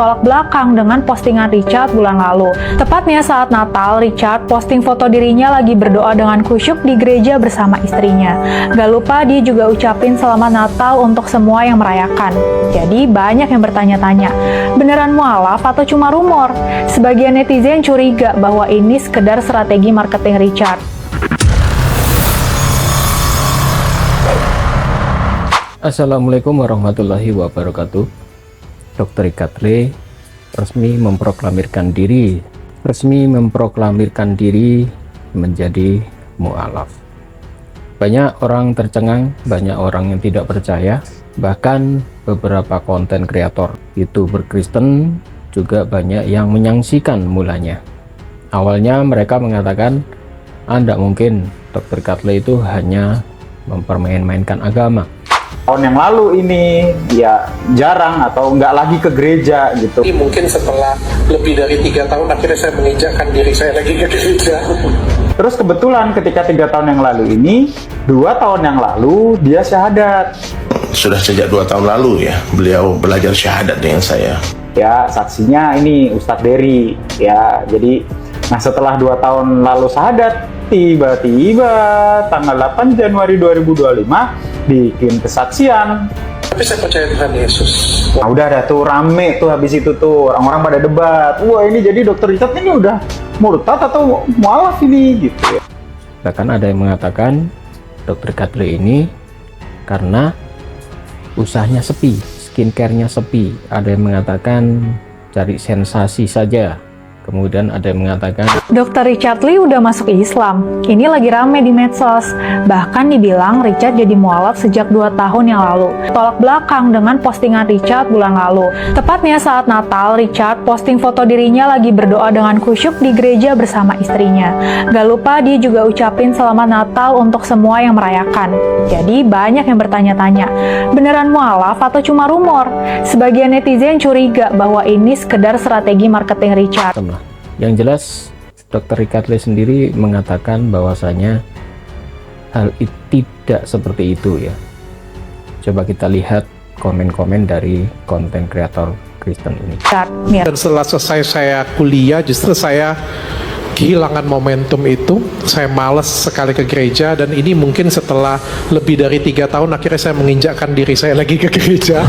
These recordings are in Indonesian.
bertolak belakang dengan postingan Richard bulan lalu. Tepatnya saat Natal, Richard posting foto dirinya lagi berdoa dengan khusyuk di gereja bersama istrinya. Gak lupa dia juga ucapin selamat Natal untuk semua yang merayakan. Jadi banyak yang bertanya-tanya, beneran mualaf atau cuma rumor? Sebagian netizen curiga bahwa ini sekedar strategi marketing Richard. Assalamualaikum warahmatullahi wabarakatuh. Dr. Richard Lee resmi memproklamirkan diri menjadi mu'alaf. Banyak orang tercengang, banyak orang yang tidak percaya, bahkan beberapa konten kreator YouTuber Kristen juga banyak yang menyangsikan mulanya. Awalnya mereka mengatakan, tidak mungkin Dr. Richard Lee itu hanya mempermain-mainkan agama. Tahun yang lalu ini ya jarang atau nggak lagi ke gereja gitu. Mungkin setelah lebih dari 3 tahun akhirnya saya menginjakkan diri saya lagi ke gereja. Terus kebetulan ketika 3 tahun yang lalu ini, 2 tahun yang lalu dia syahadat. Sudah sejak 2 tahun lalu ya beliau belajar syahadat dengan saya. Ya saksinya ini Ustadz Dery ya. Jadi nah setelah 2 tahun lalu syahadat, tiba-tiba tanggal 8 Januari 2025 bikin kesaksian. Tapi saya percaya Tuhan Yesus. Nah udah ada tuh rame tuh habis itu tuh orang-orang pada debat. Wah ini jadi Dr. Richard ini udah murtad atau mualaf ini gitu ya. Bahkan ada yang mengatakan Dr. Richard Lee ini karena usahanya sepi, skincare-nya sepi. Ada yang mengatakan cari sensasi saja. Kemudian ada yang mengatakan Dr. Richard Lee udah masuk Islam. Ini lagi rame di medsos. Bahkan dibilang Richard jadi mualaf sejak 2 tahun yang lalu. Tolak belakang dengan postingan Richard bulan lalu. Tepatnya saat Natal, Richard posting foto dirinya lagi berdoa dengan khusyuk di gereja bersama istrinya. Gak lupa dia juga ucapin selamat Natal untuk semua yang merayakan. Jadi banyak yang bertanya-tanya, beneran mualaf atau cuma rumor? Sebagian netizen curiga bahwa ini sekedar strategi marketing Richard. Yang jelas Dr. Richard Lee sendiri mengatakan bahwasanya hal itu tidak seperti itu ya. Coba kita lihat komen-komen dari konten kreator Kristen ini. Dan setelah selesai saya kuliah justru saya kehilangan momentum itu. Saya malas sekali ke gereja dan ini mungkin setelah lebih dari 3 tahun akhirnya saya menginjakkan diri saya lagi ke gereja.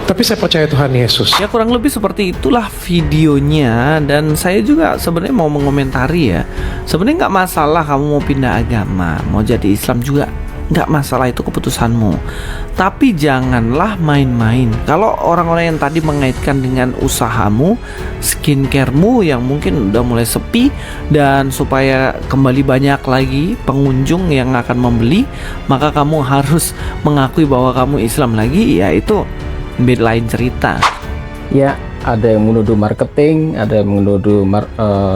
Tapi saya percaya Tuhan Yesus. Ya kurang lebih seperti itulah videonya. Dan saya juga sebenarnya mau mengomentari ya, sebenarnya nggak masalah kamu mau pindah agama, mau jadi Islam juga nggak masalah, itu keputusanmu. Tapi janganlah main-main. Kalau orang-orang yang tadi mengaitkan dengan usahamu, skincaremu yang mungkin udah mulai sepi, dan supaya kembali banyak lagi pengunjung yang akan membeli, maka kamu harus mengakui bahwa kamu Islam lagi, ya itu beda lain cerita. Ya, ada yang menuduh marketing, ada yang menuduh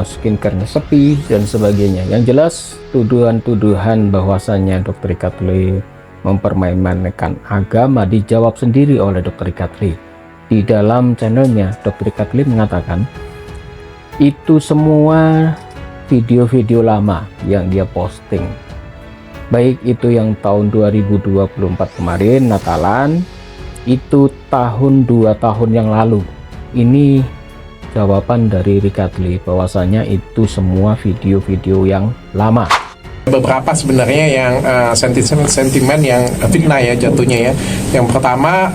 skincare-nya sepi dan sebagainya. Yang jelas tuduhan-tuduhan bahwasannya Dr. Richard Lee mempermainkan agama dijawab sendiri oleh Dr. Richard Lee. Di dalam channelnya, Dr. Richard Lee mengatakan itu semua video-video lama yang dia posting, baik itu yang tahun 2024 kemarin Natalan, itu tahun 2 tahun yang lalu. Ini jawaban dari Richard Lee bahwasanya itu semua video-video yang lama. Beberapa sebenarnya yang sentimen yang fitnah ya jatuhnya ya. Yang pertama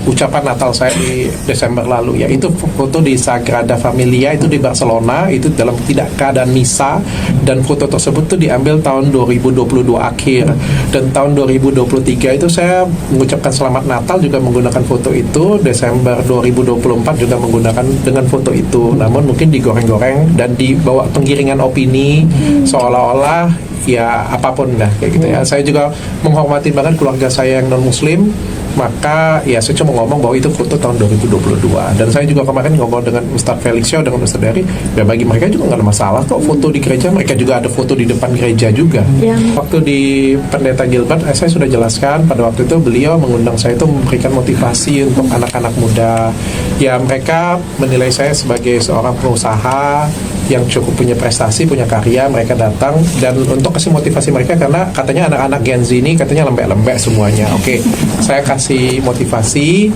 ucapan Natal saya di Desember lalu ya, itu foto di Sagrada Familia itu di Barcelona, itu dalam tidak keadaan misa, dan foto tersebut tuh diambil tahun 2022 akhir, dan tahun 2023 itu saya mengucapkan selamat Natal juga menggunakan foto itu. Desember 2024 juga menggunakan dengan foto itu, namun mungkin digoreng-goreng dan dibawa penggiringan opini seolah-olah ya apapun dah kayak gitu ya. Saya juga menghormati banget keluarga saya yang non muslim, maka ya saya cuma ngomong bahwa itu foto tahun 2022. Dan saya juga kemarin ngobrol dengan Ustadz Felixio, dengan Ustadz Dery, ya bagi mereka juga nggak ada masalah kok foto di gereja. Mereka juga ada foto di depan gereja juga. Waktu di Pendeta Gilbert saya sudah jelaskan pada waktu itu beliau mengundang saya itu memberikan motivasi untuk anak-anak muda. Ya mereka menilai saya sebagai seorang pengusaha yang cukup punya prestasi, punya karya. Mereka datang dan untuk kasih motivasi mereka, karena katanya anak-anak Gen Z ini katanya lembek-lembek semuanya. Oke, saya kasih motivasi.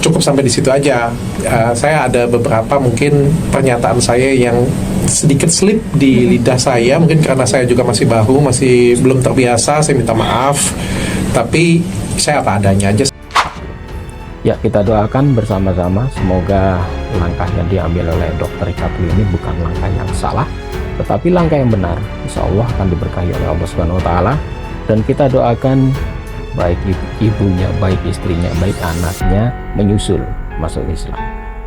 cukup sampai di situ aja. Saya ada beberapa mungkin pernyataan saya yang sedikit slip di lidah saya, mungkin karena saya juga masih baru, masih belum terbiasa, saya minta maaf, tapi saya apa adanya aja. Ya, kita doakan bersama-sama semoga langkah yang diambil oleh Dr. Rika Tuli ini bukan langkah yang salah, tetapi langkah yang benar. Insya Allah akan diberkahi oleh Allah Subhanahu wa Ta'ala. Dan kita doakan baik ibunya, baik istrinya, baik anaknya menyusul masuk Islam.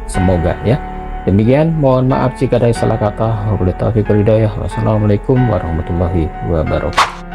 Semoga ya. Demikian, mohon maaf jika ada salah kata. Wabillahi taufiq wal hidayah. Wassalamualaikum warahmatullahi wabarakatuh.